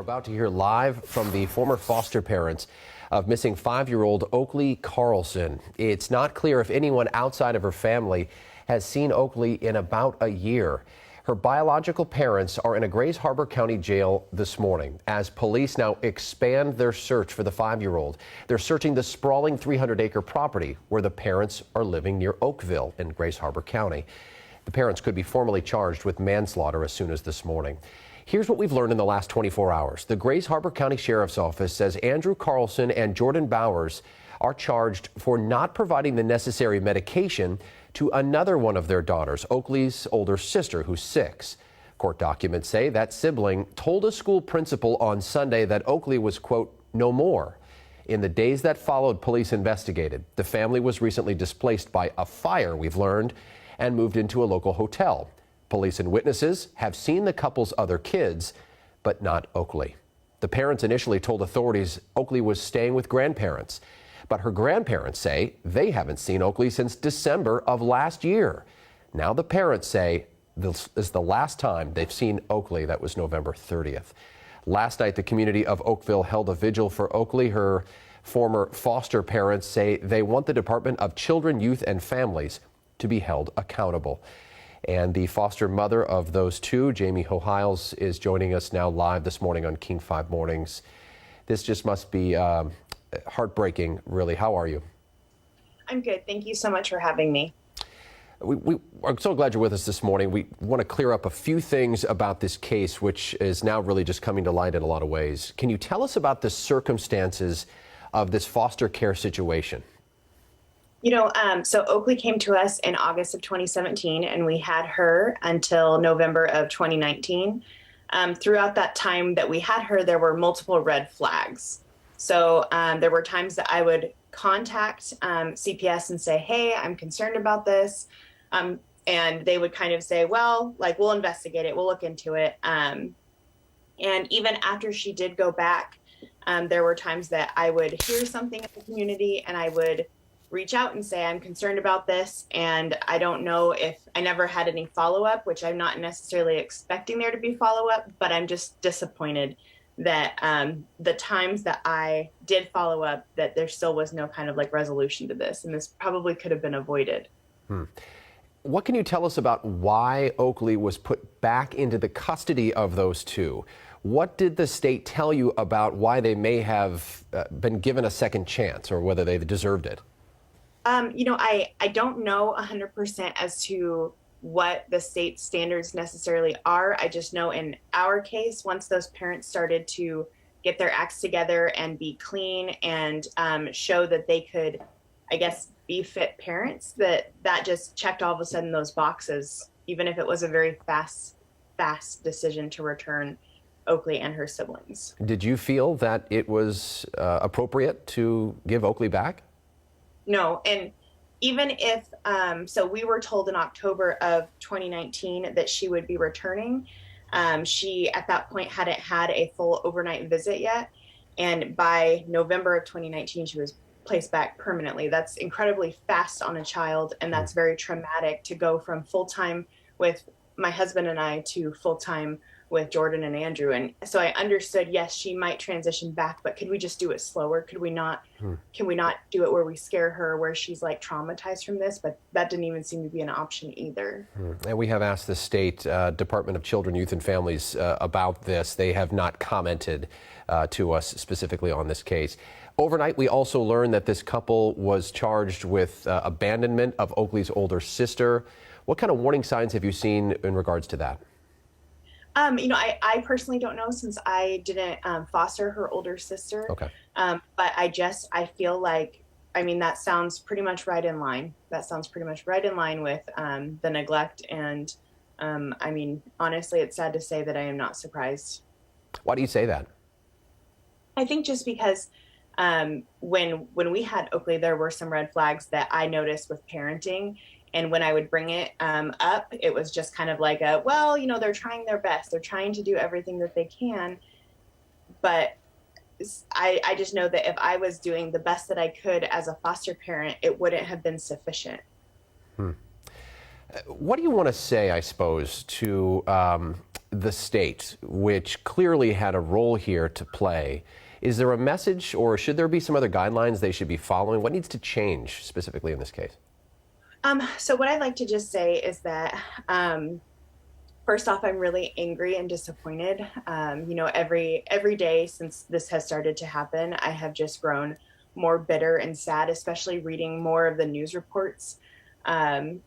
We're about to hear live from the former foster parents of missing 5-year-old Oakley Carlson. It's not clear if anyone outside of her family has seen Oakley in about a year. Her biological parents are in a Grays Harbor County jail this morning as police now expand their search for the 5-year-old. They're searching the sprawling 300-acre property where the parents are living near Oakville in Grays Harbor County. The parents could be formally charged with manslaughter as soon as this morning. Here's what we've learned in the last 24 hours. The Grays Harbor County Sheriff's Office says Andrew Carlson and Jordan Bowers are charged for not providing the necessary medication to another one of their daughters, Oakley's older sister, who's 6. Court documents say that sibling told a school principal on Sunday that Oakley was, quote, no more. In the days that followed, police investigated. The family was recently displaced by a fire, we've learned, and moved into a local hotel. Police and witnesses have seen the couple's other kids, but not Oakley. The parents initially told authorities Oakley was staying with grandparents, but her grandparents say they haven't seen Oakley since December of last year. Now the parents say this is the last time they've seen Oakley. That was November 30th. Last night, the community of Oakville held a vigil for Oakley. Her former foster parents say they want the Department of Children, Youth, and Families to be held accountable. And the foster mother of those two, Jamie Hohiles, is joining us now live this morning on King 5 Mornings. This just must be heartbreaking, really. How are you? I'm good. Thank you so much for having me. I'm so glad you're with us this morning. We want to clear up a few things about this case, which is now really just coming to light in a lot of ways. Can you tell us about the circumstances of this foster care situation? So Oakley came to us in August of 2017, and we had her until November of 2019. Throughout that time that we had her, there were multiple red flags. So there were times that I would contact CPS and say, hey, I'm concerned about this. And they would kind of say, well, we'll investigate it. We'll look into it. And even after she did go back, there were times that I would hear something in the community and I would reach out and say, I'm concerned about this. And I don't know if I never had any follow-up, which I'm not necessarily expecting there to be follow-up, but I'm just disappointed that the times that I did follow up, that there still was no kind of resolution to this. And this probably could have been avoided. What can you tell us about why Oakley was put back into the custody of those two? What did the state tell you about why they may have been given a second chance or whether they deserved it? I don't know 100% as to what the state standards necessarily are. I just know in our case, once those parents started to get their acts together and be clean and show that they could, I guess, be fit parents, that just checked all of a sudden those boxes, even if it was a very fast decision to return Oakley and her siblings. Did you feel that it was appropriate to give Oakley back? No, and even if, so we were told in October of 2019 that she would be returning. She, at that point, hadn't had a full overnight visit yet. And by November of 2019, she was placed back permanently. That's incredibly fast on a child, and that's very traumatic to go from full-time with my husband and I to full-time with Jordan and Andrew. And so I understood, yes, she might transition back, but could we just do it slower? Could we not, can we not do it where we scare her, where she's traumatized from this? But that didn't even seem to be an option either. And we have asked the state Department of Children, Youth and Families about this. They have not commented to us specifically on this case. Overnight, we also learned that this couple was charged with abandonment of Oakley's older sister. What kind of warning signs have you seen in regards to that? I personally don't know, since I didn't foster her older sister. Okay. But I feel that sounds pretty much right in line. That sounds pretty much right in line with the neglect. And honestly, it's sad to say that I am not surprised. Why do you say that? I think just because when we had Oakley, there were some red flags that I noticed with parenting. And when I would bring it up, it was just kind of they're trying their best. They're trying to do everything that they can. But I just know that if I was doing the best that I could as a foster parent, it wouldn't have been sufficient. What do you want to say, I suppose, to the state, which clearly had a role here to play? Is there a message, or should there be some other guidelines they should be following? What needs to change specifically in this case? So what I'd like to just say is that first off, I'm really angry and disappointed. Every day since this has started to happen, I have just grown more bitter and sad, especially reading more of the news reports and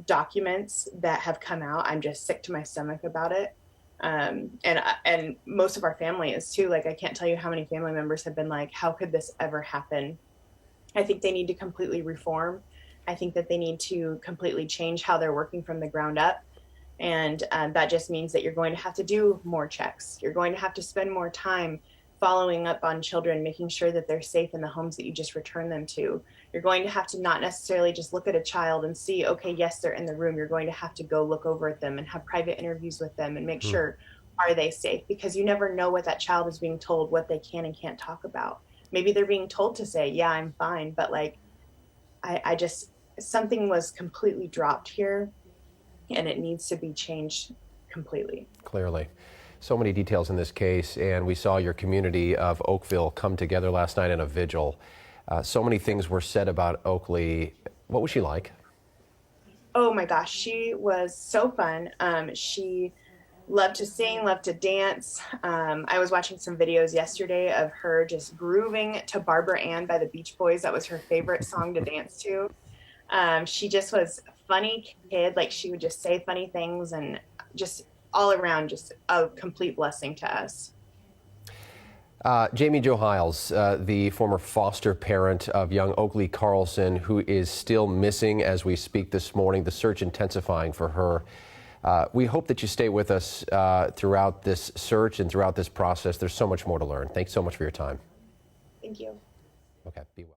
documents that have come out. I'm just sick to my stomach about it. And most of our family is too. Like, I can't tell you how many family members have been like, how could this ever happen? I think they need to completely reform. I think that they need to completely change how they're working from the ground up. And that just means that you're going to have to do more checks. You're going to have to spend more time following up on children, making sure that they're safe in the homes that you just return them to. You're going to have to not necessarily just look at a child and see, okay, yes, they're in the room. You're going to have to go look over at them and have private interviews with them and make sure, are they safe? Because you never know what that child is being told, what they can and can't talk about. Maybe they're being told to say, yeah, I'm fine. But like, I just, something was completely dropped here, and it needs to be changed completely. Clearly. So many details in this case, and we saw your community of Oakville come together last night in a vigil. So many things were said about Oakley. What was she like? Oh my gosh, she was so fun. She loved to sing, loved to dance. I was watching some videos yesterday of her just grooving to Barbara Ann by the Beach Boys. That was her favorite song to dance to. She just was a funny kid. Like, she would just say funny things, and just all around just a complete blessing to us. Jamie Jo Hiles, the former foster parent of young Oakley Carlson, who is still missing as we speak this morning, the search intensifying for her. We hope that you stay with us throughout this search and throughout this process. There's so much more to learn. Thanks so much for your time. Thank you. Okay, be well.